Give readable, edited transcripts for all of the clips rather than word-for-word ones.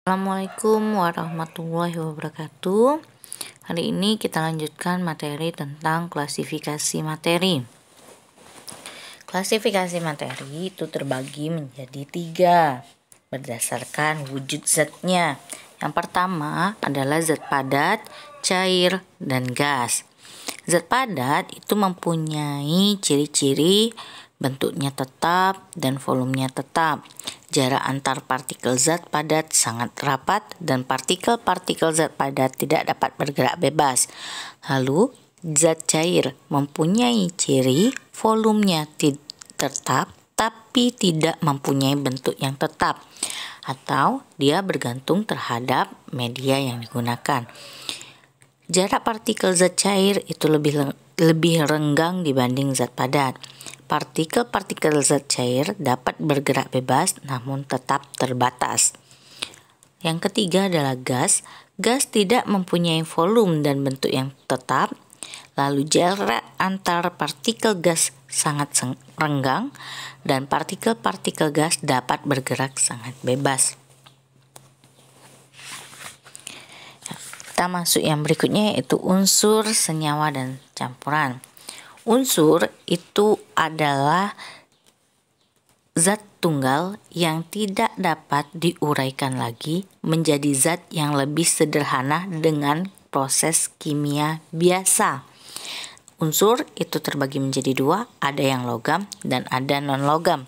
Assalamualaikum warahmatullahi wabarakatuh. Hari ini kita lanjutkan materi tentang klasifikasi materi. Klasifikasi materi itu terbagi menjadi 3 berdasarkan wujud zatnya. Yang pertama adalah zat padat, cair, dan gas. Zat padat itu mempunyai ciri-ciri bentuknya tetap dan volumenya tetap. Jarak antar partikel zat padat sangat rapat dan partikel-partikel zat padat tidak dapat bergerak bebas. Lalu, zat cair mempunyai ciri volumenya tetap tapi tidak mempunyai bentuk yang tetap, atau dia bergantung terhadap media yang digunakan. Jarak partikel zat cair itu lebih renggang dibanding zat padat. Partikel-partikel zat cair dapat bergerak bebas namun tetap terbatas. Yang ketiga adalah gas. Gas tidak mempunyai volume dan bentuk yang tetap. Lalu jarak antar partikel gas sangat renggang dan partikel-partikel gas dapat bergerak sangat bebas. Kita masuk yang berikutnya, yaitu unsur, senyawa, dan campuran. Unsur itu adalah zat tunggal yang tidak dapat diuraikan lagi menjadi zat yang lebih sederhana dengan proses kimia biasa. Unsur itu terbagi menjadi 2, ada yang logam dan ada non-logam.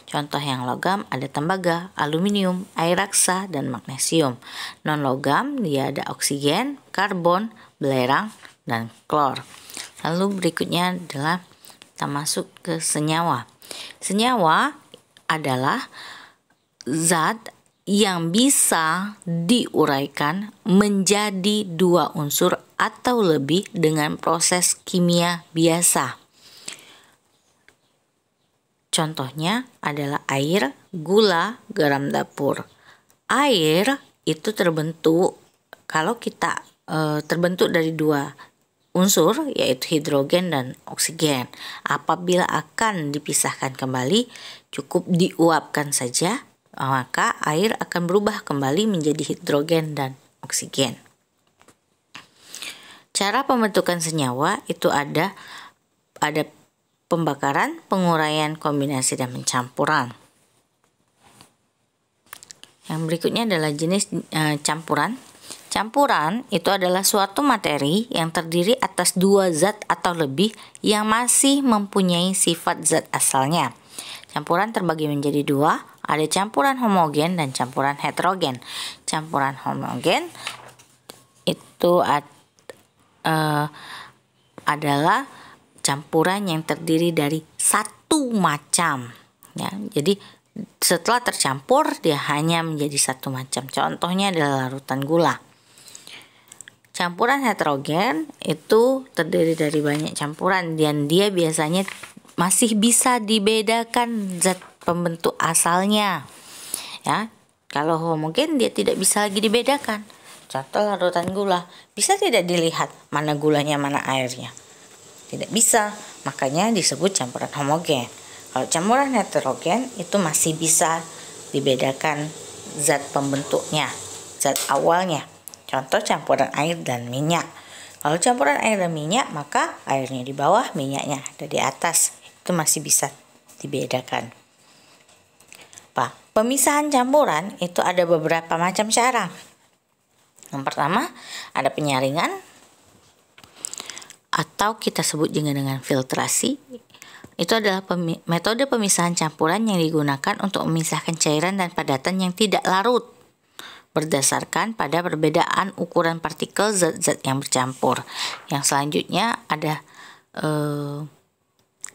Contoh yang logam ada tembaga, aluminium, air raksa, dan magnesium. Non-logam dia ada oksigen, karbon, belerang, dan klor. Lalu berikutnya adalah kita masuk ke senyawa. Senyawa adalah zat yang bisa diuraikan menjadi 2 unsur atau lebih dengan proses kimia biasa. Contohnya adalah air, gula, garam dapur. Air itu terbentuk terbentuk dari 2 unsur, yaitu hidrogen dan oksigen. Apabila akan dipisahkan kembali, cukup diuapkan saja, maka air akan berubah kembali menjadi hidrogen dan oksigen. Cara pembentukan senyawa itu ada pembakaran, penguraian, kombinasi, dan pencampuran. Yang berikutnya adalah jenis campuran. Campuran itu adalah suatu materi yang terdiri atas 2 zat atau lebih yang masih mempunyai sifat zat asalnya. Campuran terbagi menjadi 2, ada campuran homogen dan campuran heterogen. Campuran homogen itu adalah campuran yang terdiri dari satu macam. Ya, jadi setelah tercampur dia hanya menjadi satu macam. Contohnya adalah larutan gula. Campuran heterogen itu terdiri dari banyak campuran dan dia biasanya masih bisa dibedakan zat pembentuk asalnya. Ya, kalau homogen dia tidak bisa lagi dibedakan. Contoh larutan gula, bisa tidak dilihat mana gulanya mana airnya? Tidak bisa, makanya disebut campuran homogen. Kalau campuran heterogen itu masih bisa dibedakan zat pembentuknya, zat awalnya. Contoh campuran air dan minyak. Kalau campuran air dan minyak, maka airnya di bawah, minyaknya ada di atas. Itu masih bisa dibedakan. Pemisahan campuran itu ada beberapa macam cara. Yang pertama, ada penyaringan atau kita sebut juga dengan filtrasi. Itu adalah metode pemisahan campuran yang digunakan untuk memisahkan cairan dan padatan yang tidak larut berdasarkan pada perbedaan ukuran partikel zat-zat yang bercampur. Yang selanjutnya ada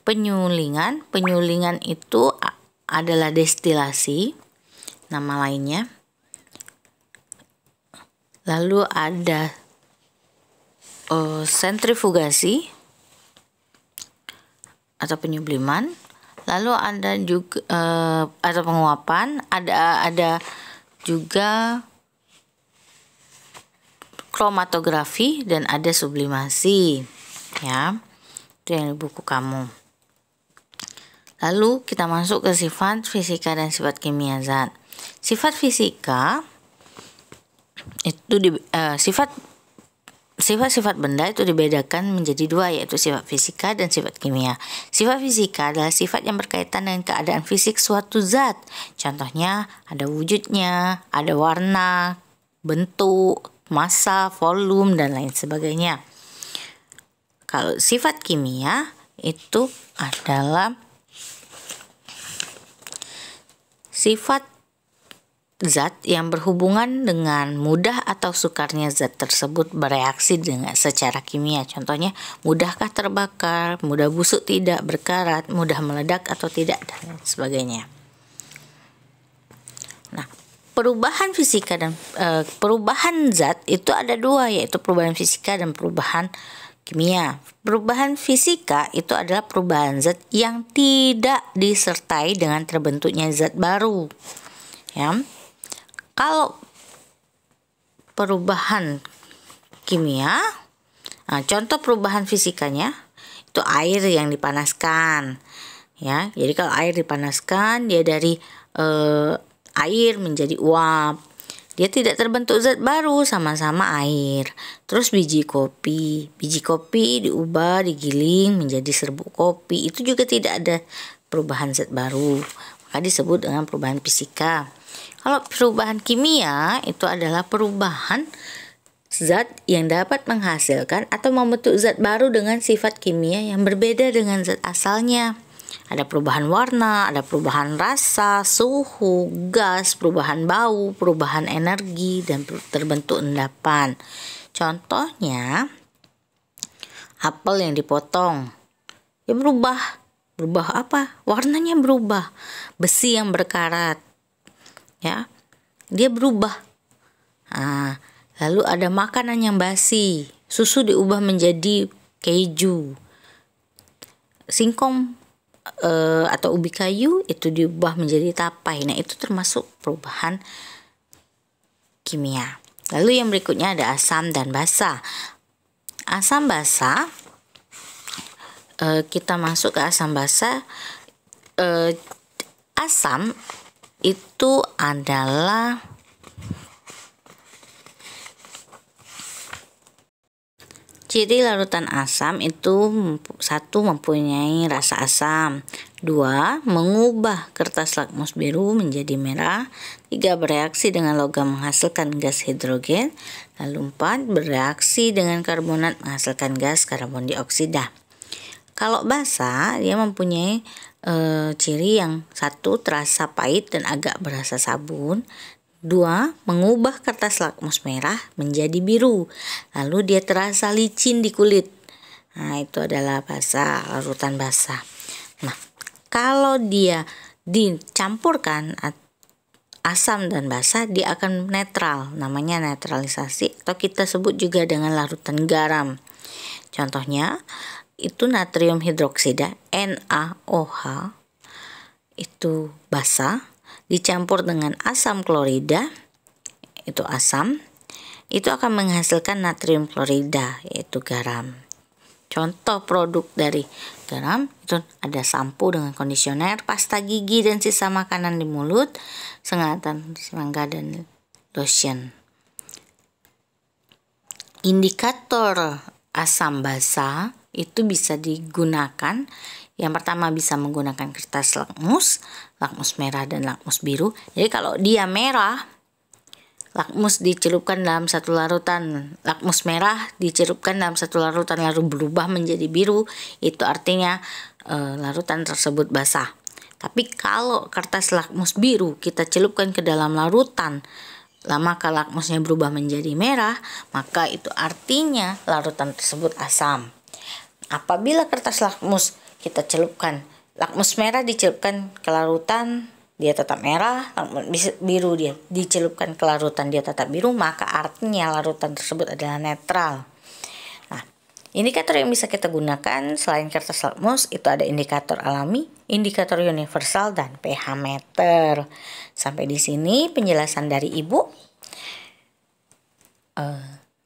penyulingan. Penyulingan itu adalah destilasi, nama lainnya. Lalu ada sentrifugasi atau penyubliman. Lalu ada juga atau penguapan, ada juga kromatografi dan ada sublimasi. Ya, itu yang di buku kamu. Lalu kita masuk ke sifat fisika dan sifat kimia zat. Sifat fisika itu sifat-sifat benda itu dibedakan menjadi dua, yaitu sifat fisika dan sifat kimia. Sifat fisika adalah sifat yang berkaitan dengan keadaan fisik suatu zat. Contohnya ada wujudnya, ada warna, bentuk, massa, volume, dan lain sebagainya. Kalau sifat kimia itu adalah sifat zat yang berhubungan dengan mudah atau sukarnya zat tersebut bereaksi dengan secara kimia. Contohnya, mudahkah terbakar, mudah busuk tidak, berkarat, mudah meledak atau tidak, dan lain sebagainya. Nah, perubahan fisika dan perubahan zat itu ada dua, yaitu perubahan fisika dan perubahan kimia. Perubahan fisika itu adalah perubahan zat yang tidak disertai dengan terbentuknya zat baru. Ya. Kalau perubahan kimia, contoh perubahan fisikanya itu air yang dipanaskan. Ya, jadi kalau air dipanaskan, dia dari air menjadi uap. Dia tidak terbentuk zat baru, sama-sama air. Terus biji kopi diubah, digiling menjadi serbuk kopi. Itu juga tidak ada perubahan zat baru, maka disebut dengan perubahan fisika. Kalau perubahan kimia itu adalah perubahan zat yang dapat menghasilkan atau membentuk zat baru dengan sifat kimia yang berbeda dengan zat asalnya. Ada perubahan warna, ada perubahan rasa, suhu, gas, perubahan bau, perubahan energi, dan terbentuk endapan. Contohnya, apel yang dipotong, ya berubah apa? Warnanya berubah. Besi yang berkarat, ya, dia berubah. Lalu ada makanan yang basi, susu diubah menjadi keju. Singkong atau ubi kayu itu diubah menjadi tapai. Nah, itu termasuk perubahan kimia. Lalu yang berikutnya ada asam dan basa. Asam basa, kita masuk ke asam basa. Asam itu adalah ciri larutan asam itu: 1. Mempunyai rasa asam. 2. Mengubah kertas lakmus biru menjadi merah. 3. Bereaksi dengan logam menghasilkan gas hidrogen. Lalu 4. Bereaksi dengan karbonat menghasilkan gas karbon dioksida. Kalau basa, dia mempunyai ciri yang 1. Terasa pahit dan agak berasa sabun. 2. Mengubah kertas lakmus merah menjadi biru. Lalu dia terasa licin di kulit. Nah, itu adalah basa, larutan basa. Nah, kalau dia dicampurkan asam dan basa, dia akan netral, namanya netralisasi, atau kita sebut juga dengan larutan garam. Contohnya itu natrium hidroksida, NaOH, itu basa, dicampur dengan asam klorida, itu asam, itu akan menghasilkan natrium klorida, yaitu garam. Contoh produk dari garam itu ada sampo dengan kondisioner, pasta gigi dan sisa makanan di mulut, sengatan semangka dan lotion. Indikator asam basa itu bisa digunakan. Yang pertama bisa menggunakan kertas lakmus merah dan lakmus biru. Jadi kalau dia merah, lakmus dicelupkan dalam satu larutan, lakmus merah dicelupkan dalam satu larutan lalu berubah menjadi biru, itu artinya larutan tersebut basah. Tapi kalau kertas lakmus biru kita celupkan ke dalam larutan, maka lakmusnya berubah menjadi merah, maka itu artinya larutan tersebut asam. Apabila kertas lakmus kita celupkan, lakmus merah dicelupkan ke larutan, dia tetap merah, biru dia dicelupkan ke larutan, dia tetap biru, maka artinya larutan tersebut adalah netral. Nah, indikator yang bisa kita gunakan selain kertas lakmus itu ada indikator alami, indikator universal, dan pH meter. Sampai di sini penjelasan dari Ibu.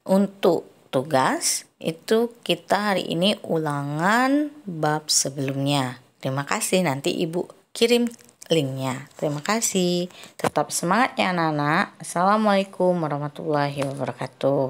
Untuk tugas itu kita hari ini ulangan bab sebelumnya. Terima kasih, nanti Ibu kirim linknya. Terima kasih. Tetap semangat ya anak-anak. Assalamualaikum warahmatullahi wabarakatuh.